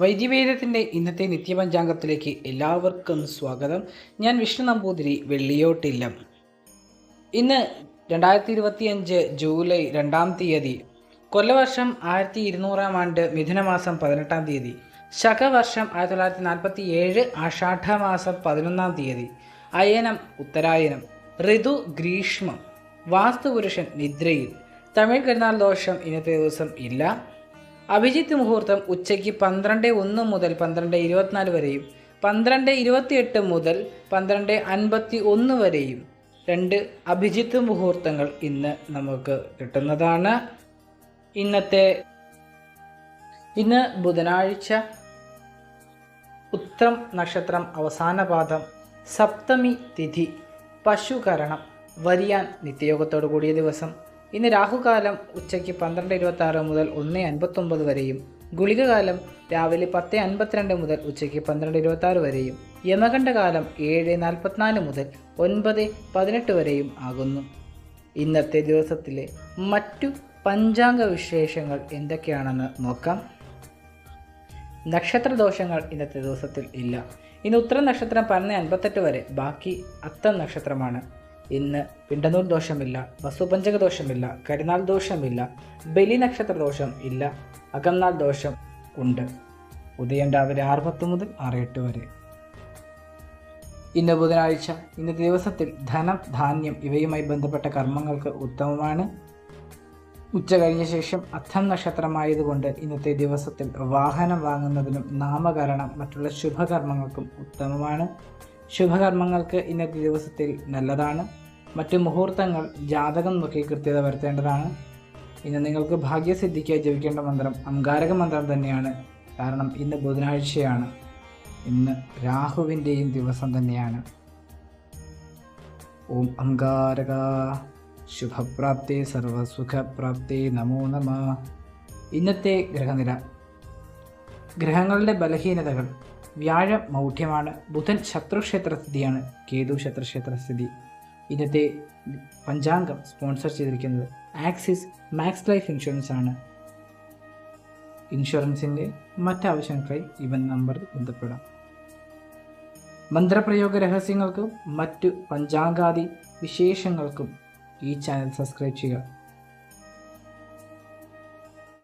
വൈദ്യവേദത്തിൻ്റെ ഇന്നത്തെ നിത്യപഞ്ചാംഗത്തിലേക്ക് എല്ലാവർക്കും സ്വാഗതം. ഞാൻ വിഷ്ണു നമ്പൂതിരി, വെള്ളിയോട്ടില്ലം. ഇന്ന് 2025 ജൂലൈ 2-ാം തീയതി, കൊല്ലവർഷം 1200 ആണ്ട്, മിഥുനമാസം 18-ാം തീയതി, ശകവർഷം 1947 ആഷാഢമാസം 11-ാം തീയതി, അയനം ഉത്തരായനം, ഋതു ഗ്രീഷ്മം, വാസ്തുപുരുഷൻ നിദ്രയിൽ. തമിഴ് കരുനാൾ ദോഷം ഇന്നത്തെ ദിവസം ഇല്ല. അഭിജിത്ത് മുഹൂർത്തം ഉച്ചയ്ക്ക് 12:01 മുതൽ 12:24 വരെയും 12:28 മുതൽ 12:51 വരെയും 2 അഭിജിത്ത് മുഹൂർത്തങ്ങൾ ഇന്ന് നമുക്ക് കിട്ടുന്നതാണ്. ഇന്ന് ബുധനാഴ്ച, ഉത്രം നക്ഷത്രം അവസാന പാദം, സപ്തമി തിഥി, പശുകരണം, വരിയാൻ നിത്യയോഗത്തോടു കൂടിയ ദിവസം. ഇന്ന് രാഹുകാലം ഉച്ചയ്ക്ക് 12:26 മുതൽ 1:59 വരെയും ഗുളികകാലം രാവിലെ 10:52 മുതൽ ഉച്ചയ്ക്ക് 12:26 വരെയും യമകണ്ഠകാലം 7:44 മുതൽ 9:18 വരെയും ആകുന്നു. ഇന്നത്തെ ദിവസത്തിലെ മറ്റു പഞ്ചാംഗ വിശേഷങ്ങൾ എന്തൊക്കെയാണെന്ന് നോക്കാം. നക്ഷത്രദോഷങ്ങൾ ഇന്നത്തെ ദിവസത്തിൽ ഇല്ല. ഇന്ന് ഉത്തര നക്ഷത്രം 12:58 വരെ, ബാക്കി അത്തം നക്ഷത്രമാണ്. ഇന്ന് പിണ്ടനൂർ ദോഷമില്ല, വസുപഞ്ചക ദോഷമില്ല, കരുനാൾ ദോഷമില്ല, ബലി നക്ഷത്ര ദോഷം ഇല്ല, അകംനാൾ ദോഷം ഉണ്ട്. ഉദയം രാവിലെ 6:10 മുതൽ 6:08 വരെ. ഇന്ന് ബുധനാഴ്ച. ഇന്നത്തെ ദിവസത്തിൽ ധനം, ധാന്യം ഇവയുമായി ബന്ധപ്പെട്ട കർമ്മങ്ങൾക്ക് ഉത്തമമാണ്. ഉച്ച കഴിഞ്ഞ ശേഷം അത്തം നക്ഷത്രമായതുകൊണ്ട് ഇന്നത്തെ ദിവസത്തിൽ വാഹനം വാങ്ങുന്നതിനും നാമകരണം മറ്റുള്ള ശുഭകർമ്മങ്ങൾക്കും ഉത്തമമാണ്. ശുഭകർമ്മങ്ങൾക്ക് ഇന്നത്തെ ദിവസത്തിൽ നല്ലതാണ്. മറ്റു മുഹൂർത്തങ്ങൾ ജാതകം നോക്കി കൃത്യത വരുത്തേണ്ടതാണ്. ഇന്ന് നിങ്ങൾക്ക് ഭാഗ്യസിദ്ധിക്കായി ജപിക്കേണ്ട മന്ത്രം അംഗാരക മന്ത്രം തന്നെയാണ്. കാരണം ഇന്ന് ബുധനാഴ്ചയാണ്. ഇന്ന് രാഹുവിൻ്റെയും ദിവസം തന്നെയാണ്. ഓം അംഗാരക ശുഭപ്രാപ്തി സർവസുഖപ്രാപ്തി നമോ നമ. ഇന്നത്തെ ഗ്രഹനില. ഗ്രഹങ്ങളുടെ ബലഹീനതകൾ. വ്യാഴം മൗഢ്യമാണ്. ബുധൻ ശത്രുക്ഷേത്രസ്ഥിതിയാണ്. കേതു ശത്രുക്ഷേത്രസ്ഥിതി. ഇന്നത്തെ പഞ്ചാംഗം സ്പോൺസർ ചെയ്തിരിക്കുന്നത് ആക്സിസ് മാക്സ് ലൈഫ് ഇൻഷുറൻസ് ആണ്. ഇൻഷുറൻസിൻ്റെ മറ്റാവശ്യങ്ങൾക്കായി ഇവൻ നമ്പറിൽ ബന്ധപ്പെടാം. മന്ത്രപ്രയോഗ രഹസ്യങ്ങൾക്കും മറ്റു പഞ്ചാംഗാദി വിശേഷങ്ങൾക്കും ഈ ചാനൽ സബ്സ്ക്രൈബ് ചെയ്യുക.